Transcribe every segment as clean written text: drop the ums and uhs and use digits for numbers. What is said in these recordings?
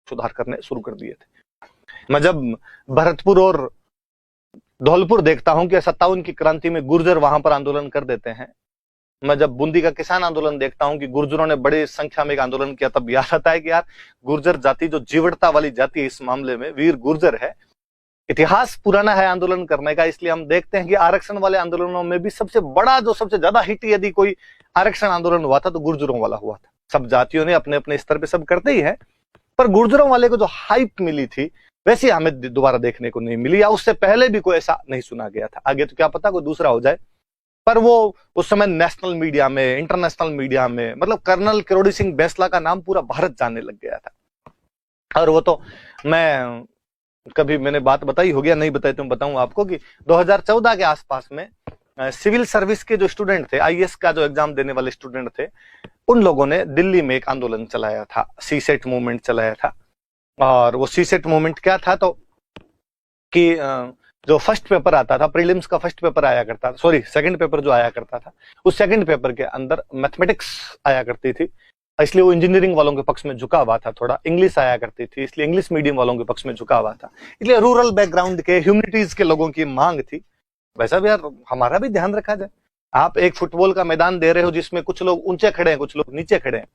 सुधार करने शुरू कर दिए थे। मैं जब भरतपुर और धौलपुर देखता हूं कि 57 की क्रांति में गुर्जर वहां पर आंदोलन कर देते हैं, मैं जब बूंदी का किसान आंदोलन देखता हूं कि गुर्जरों ने बड़ी संख्या में एक आंदोलन किया, तब याद आता है कि यार गुर्जर जाति जो जीवटता वाली जाति है, इस मामले में वीर गुर्जर है, इतिहास पुराना है आंदोलन करने का। इसलिए हम देखते हैं कि आरक्षण वाले आंदोलनों में भी सबसे बड़ा, जो सबसे ज्यादा हिट यदि कोई आरक्षण आंदोलन हुआ था तो गुर्जरों वाला हुआ था। सब जातियों ने अपने अपने स्तर पे सब करते ही है, पर गुर्जरों वाले को जो हाइप मिली थी वैसी हमें दोबारा देखने को नहीं मिली, या उससे पहले भी कोई ऐसा नहीं सुना गया था। आगे तो क्या पता कोई दूसरा हो जाए, पर वो उस समय नेशनल मीडिया में, इंटरनेशनल मीडिया में, मतलब कर्नल किरोड़ी सिंह बैंसला का नाम पूरा भारत जानने लग गया था। और वो तो मैं कभी मैंने बात बताई हो गया, नहीं बताई तो बताऊं आपको कि 2014 के आसपास में सिविल सर्विस के जो स्टूडेंट थे, आईएएस का जो एग्जाम देने वाले स्टूडेंट थे, उन लोगों ने दिल्ली में एक आंदोलन चलाया था, सीसेट मूवमेंट चलाया था। और वो सीसेट मूवमेंट क्या था, तो कि जो फर्स्ट पेपर आता था, प्रीलिम्स का फर्स्ट पेपर आया करता था, सॉरी सेकंड पेपर जो आया करता था, उस सेकंड पेपर के अंदर मैथमेटिक्स आया करती थी, इसलिए वो इंजीनियरिंग वालों के पक्ष में झुका हुआ था। थोड़ा इंग्लिश आया करती थी, इसलिए इंग्लिश मीडियम वालों के पक्ष में झुका हुआ था। इसलिए रूरल बैकग्राउंड के, ह्यूमैनिटीज के लोगों की मांग थी। वैसा भी यार हमारा भी ध्यान रखा जाए, आप एक फुटबॉल का मैदान दे रहे हो जिसमें कुछ लोग ऊंचे खड़े हैं, कुछ लोग नीचे खड़े हैं,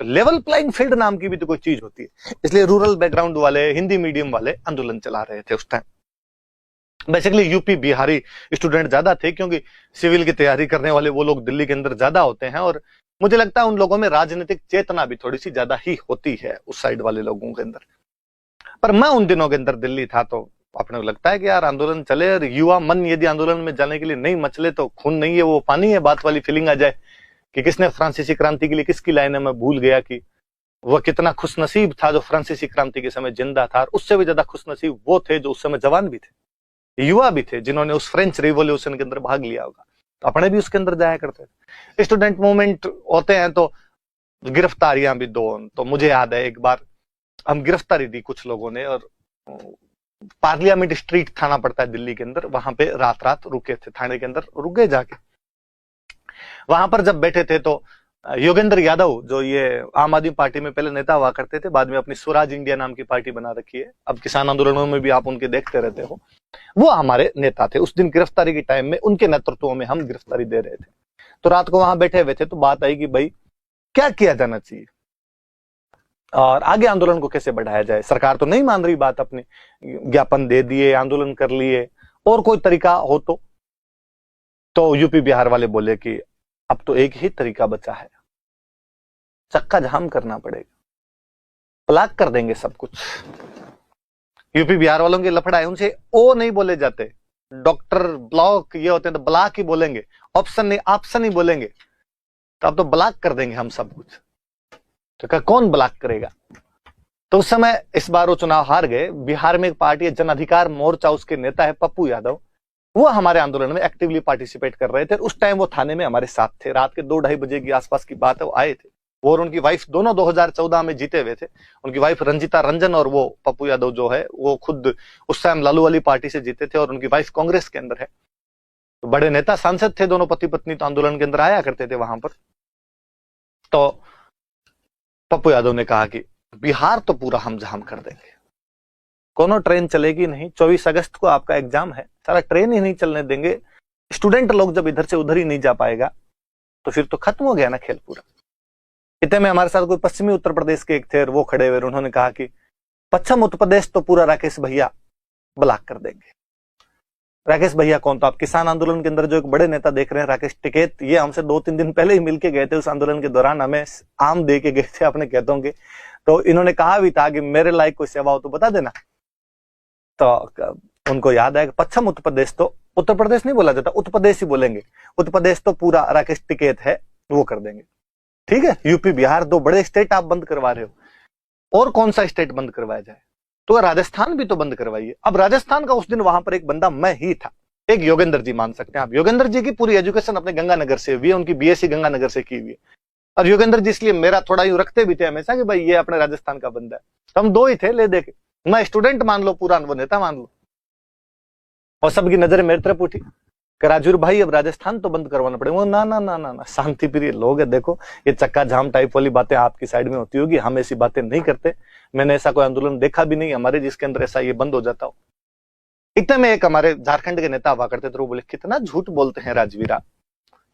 तो लेवल प्लेइंग फील्ड नाम की भी तो कोई चीज होती है। इसलिए रूरल बैकग्राउंड वाले, हिंदी मीडियम वाले आंदोलन चला रहे थे उस time. Basically UP Bihari student ज्यादा थे, क्योंकि सिविल की तैयारी करने वाले वो लोग दिल्ली के अंदर ज्यादा होते हैं, और मुझे लगता है उन लोगों में राजनीतिक चेतना भी थोड़ी सी ज्यादा ही होती है उस साइड वाले लोगों के अंदर। पर मैं उन दिनों के अंदर दिल्ली था, तो अपने को लगता है कि यार आंदोलन चले, और युवा मन यदि आंदोलन में जाने के लिए नहीं मचले तो खून नहीं है वो पानी है, बात वाली फीलिंग आ जाए कि किसने फ्रांसीसी क्रांति के लिए किसकी लाइन है। मैं भूल गया कि वह कितना खुशनसीब था जो फ्रांसीसी क्रांति के समय जिंदा था, और उससे भी ज्यादा खुशनसीब वो थे जो उस समय जवान भी थे, युवा भी थे, जिन्होंने उस फ्रेंच रिवॉल्यूशन के अंदर भाग लिया होगा। तो अपने भी उसके अंदर जाया करते थे। स्टूडेंट मूवमेंट होते हैं तो गिरफ्तारियां भी दो, तो मुझे याद है एक बार हम गिरफ्तारी दी कुछ लोगों ने, और पार्लियामेंट स्ट्रीट थाना पड़ता है दिल्ली के अंदर, वहां पे रात रात रुके थे, थाने के अंदर रुक गए जाके। वहां पर जब बैठे थे तो योगेंद्र यादव, जो ये आम आदमी पार्टी में पहले नेता हुआ करते थे, बाद में अपनी स्वराज इंडिया नाम की पार्टी बना रखी है, अब किसान आंदोलनों में भी आप उनके देखते रहते हो, वो हमारे नेता थे। उस दिन गिरफ्तारी के टाइम में उनके नेतृत्व में हम गिरफ्तारी दे रहे थे। तो रात को वहां बैठे हुए थे, तो बात आई कि भाई क्या किया जाना चाहिए और आगे आंदोलन को कैसे बढ़ाया जाए। सरकार तो नहीं मान रही बात, अपने ज्ञापन दे दिए, आंदोलन कर लिए, और कोई तरीका हो तो यूपी बिहार वाले बोले कि अब तो एक ही तरीका बचा है, चक्का जाम करना पड़ेगा, ब्लॉक कर देंगे सब कुछ। यूपी बिहार वालों के लफड़ा है, उनसे ओ नहीं बोले जाते, डॉक्टर ब्लॉक ये होते हैं तो ब्लॉक ही बोलेंगे, ऑप्शन नहीं ऑप्शन ही बोलेंगे। तो अब तो ब्लॉक कर देंगे हम सब कुछ। तो क्या कौन ब्लॉक करेगा? तो उस समय इस बार वो चुनाव हार गए। बिहार में एक पार्टी है जन अधिकार मोर्चा, उसके नेता है पप्पू यादव, वो हमारे आंदोलन में एक्टिवली पार्टिसिपेट कर रहे थे। उस टाइम वो थाने में हमारे साथ थे। रात के 2-2:30 बजे की आसपास की बात है, वो आए थे। वो और उनकी वाइफ दोनों 2014 में जीते हुए थे। उनकी वाइफ रंजिता रंजन और वो पप्पू यादव जो है वो खुद उस टाइम लालू वाली पार्टी से जीते थे, और उनकी वाइफ कांग्रेस के अंदर है। तो बड़े नेता सांसद थे दोनों पति पत्नी, तो आंदोलन के अंदर आया करते थे वहां पर। तो पप्पू यादव ने कहा कि बिहार तो पूरा हम जाम कर देंगे, कोनो ट्रेन चलेगी नहीं, 24 अगस्त को आपका एग्जाम है, सारा ट्रेन ही नहीं चलने देंगे, स्टूडेंट लोग जब इधर से उधर ही नहीं जा पाएगा तो फिर तो खत्म हो गया ना खेल पूरा। इतने में हमारे साथ कोई पश्चिमी उत्तर प्रदेश के एक थे, और वो खड़े हुए, उन्होंने कहा कि पश्चिम उत्तर प्रदेश तो पूरा राकेश भैया ब्लॉक कर देंगे। राकेश भैया कौन? तो आप किसान आंदोलन के अंदर जो एक बड़े नेता देख रहे हैं, राकेश टिकैत, ये हमसे 2-3 दिन पहले ही मिलके गए थे। उस आंदोलन के दौरान हमें आम दे के गए थे अपने खेतों के। तो इन्होंने कहा भी था कि मेरे लायक कोई सेवा हो तो बता देना। तो उनको याद है कि पश्चिम उत्तर प्रदेश, तो उत्तर प्रदेश नहीं बोला जाता, उत्तर प्रदेश ही बोलेंगे, उत्तर प्रदेश तो पूरा राकेश टिकैत है वो कर देंगे। ठीक है, यूपी बिहार 2 बड़े स्टेट आप बंद करवा रहे हो, और कौन सा स्टेट बंद करवाया जाए? तो राजस्थान भी तो बंद करवाइए। अब राजस्थान का उस दिन वहां पर एक बंदा मैं ही था, एक योगेंद्र जी मान सकते हैं आप। योगेंद्र जी की पूरी एजुकेशन अपने गंगानगर से हुई है, उनकी बीएससी गंगानगर से की हुई है। और योगेंद्र जी इसलिए मेरा थोड़ा यूं रखते भी थे हमेशा कि भाई ये अपने राजस्थान का बंदा है। तो हम 2 ही थे ले देके, मैं स्टूडेंट मान लो पूरा, वो नेता मान लो, और सबकी नजर मेरी तरफ उठी। कि राजवीर भाई अब राजस्थान तो बंद करवाना पड़ेगा। वो ना ना ना ना ना, शांति प्रिय लोग है, देखो ये चक्का जाम टाइप वाली बातें आपकी साइड में होती होगी, हम ऐसी बातें नहीं करते। मैंने ऐसा कोई आंदोलन देखा भी नहीं हमारे जिसके अंदर ऐसा ये बंद हो जाता हो। इतने में एक हमारे झारखंड के नेता हुआ करते थे, वो बोले कितना झूठ बोलते हैं राजवीरा,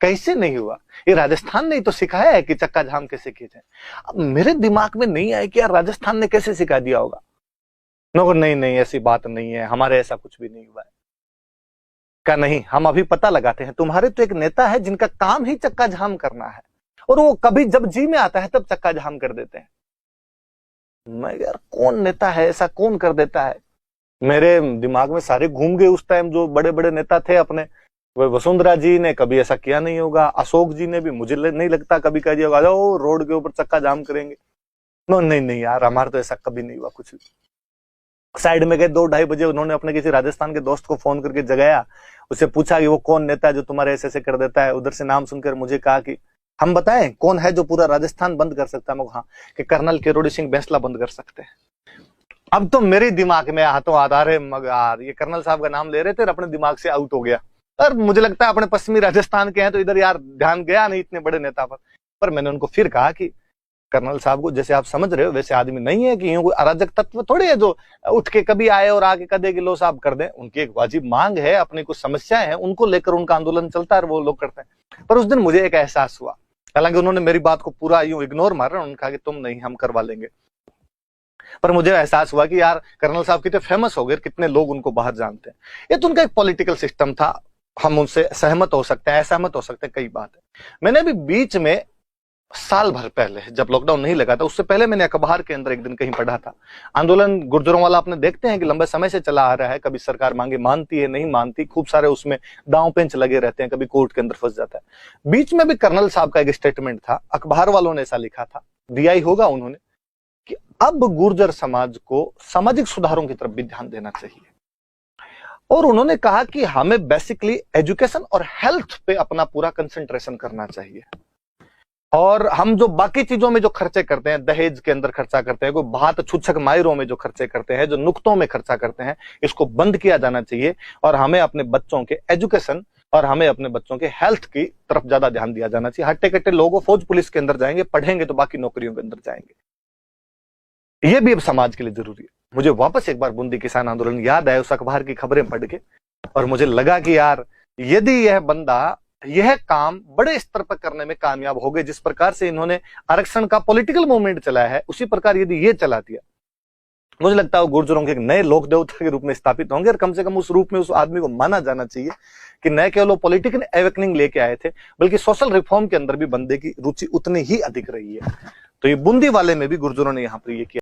कैसे नहीं हुआ, ये राजस्थान ने तो सिखाया है कि चक्का जाम कैसे किए जाए। अब मेरे दिमाग में नहीं आया कि यार राजस्थान ने कैसे सिखा दिया होगा। नहीं नहीं ऐसी बात नहीं है, हमारे ऐसा कुछ भी नहीं हुआ है। का नहीं, हम अभी पता लगाते हैं। तुम्हारे तो एक नेता है जिनका काम ही चक्का जाम करना है, और वो कभी जब जी में आता है तब चक्का जाम कर देते हैं। मैं यार कौन नेता है ऐसा, कौन कर देता है। मेरे दिमाग में सारे घूम गए उस टाइम जो बड़े बड़े नेता थे अपने। वसुंधरा जी ने कभी ऐसा किया नहीं होगा, अशोक जी ने भी मुझे नहीं लगता कभी कह दिया होगा जाओ रोड के ऊपर चक्का जाम करेंगे। नहीं नहीं यार, हमारा तो ऐसा कभी नहीं हुआ कुछ भी। साइड में गए 2-2:30 बजे, उन्होंने अपने किसी राजस्थान के दोस्त को फोन करके जगाया, उससे पूछा कि वो कौन नेता है जो तुम्हारे ऐसे ऐसे कर देता है। उधर से नाम सुनकर मुझे कहा कि हम बताएं कौन है जो पूरा राजस्थान बंद कर सकता है। मैं हाँ, कि कर्नल किरोड़ी सिंह बैंसला बंद कर सकते हैं। अब तो मेरे दिमाग में हाथों हाथ आ रहे मगर ये कर्नल साहब का नाम ले रहे थे और अपने दिमाग से आउट हो गया। और मुझे लगता है अपने पश्चिमी राजस्थान के हैं तो इधर यार ध्यान गया नहीं इतने बड़े नेता पर मैंने उनको फिर कहा कि कर्नल साहब को जैसे आप समझ रहे हो वैसे आदमी नहीं है कि यूं कोई अराजक तत्व थोड़े है जो उठ के कभी आए और आके कदे कि लो साहब कर दें। उनकी एक वाजिब मांग है, अपनी कुछ समस्याएं हैं, उनको लेकर उनका आंदोलन चलता है और वो लोग करते हैं। पर उस दिन मुझे एक एहसास हुआ, हालांकि उन्होंने मेरी बात को पूरा यूं इग्नोर मारा, उन्होंने कहा कि तुम नहीं हम करवा लेंगे, पर मुझे एहसास हुआ कि यार कर्नल साहब कितने फेमस हो गए, कितने लोग उनको बाहर जानते हैं। ये तो उनका एक पॉलिटिकल सिस्टम था, हम उनसे सहमत हो सकते हैं, असहमत हो सकते हैं, कई बात है। मैंने भी बीच में साल भर पहले जब लॉकडाउन नहीं लगा था उससे पहले मैंने अखबार के अंदर एक दिन कहीं पढ़ा था, आंदोलन गुर्जरों वाला आपने देखते हैं कि लंबे समय से चला आ रहा है, कभी सरकार मांगे मानती है नहीं मानती, खूब सारे उसमें दांव पेंच लगे रहते हैं, कभी कोर्ट के अंदर फंस जाता है। बीच में भी कर्नल साहब का एक स्टेटमेंट था, अखबार वालों ने ऐसा लिखा था, दिया ही होगा उन्होंने, कि अब गुर्जर समाज को सामाजिक सुधारों की तरफ भी ध्यान देना चाहिए। और उन्होंने कहा कि हमें बेसिकली एजुकेशन और हेल्थ पे अपना पूरा कंसंट्रेशन करना चाहिए, और हम जो बाकी चीजों में जो खर्चे करते हैं, दहेज के अंदर खर्चा करते हैं, कोई बात छुच्छक मायरों में जो खर्चे करते हैं, जो नुक्तों में खर्चा करते हैं, इसको बंद किया जाना चाहिए। और हमें अपने बच्चों के एजुकेशन और हमें अपने बच्चों के हेल्थ की तरफ ज्यादा ध्यान दिया जाना चाहिए। हट्टे कट्टे लोगों फौज पुलिस के अंदर जाएंगे, पढ़ेंगे तो बाकी नौकरियों के अंदर जाएंगे। ये भी अब समाज के लिए जरूरी है। मुझे वापस एक बार बूंदी किसान आंदोलन याद आया उस अखबार की खबरें पढ़ के, और मुझे लगा कि यार यदि यह बंदा यह काम बड़े स्तर पर करने में कामयाब हो गए, जिस प्रकार से इन्होंने आरक्षण का पॉलिटिकल मूवमेंट चलाया है, उसी प्रकार यदि ये चला दिया, मुझे लगता है गुर्जरों के एक नए लोक देवता के रूप में स्थापित होंगे। और कम से कम उस रूप में उस आदमी को माना जाना चाहिए कि न केवल वो पॉलिटिकल एवेकनिंग लेके आए थे, बल्कि सोशल रिफॉर्म के अंदर भी बंदे की रुचि उतनी ही अधिक रही है। तो ये बूंदी वाले में भी गुर्जरों ने यहाँ पर ये किया।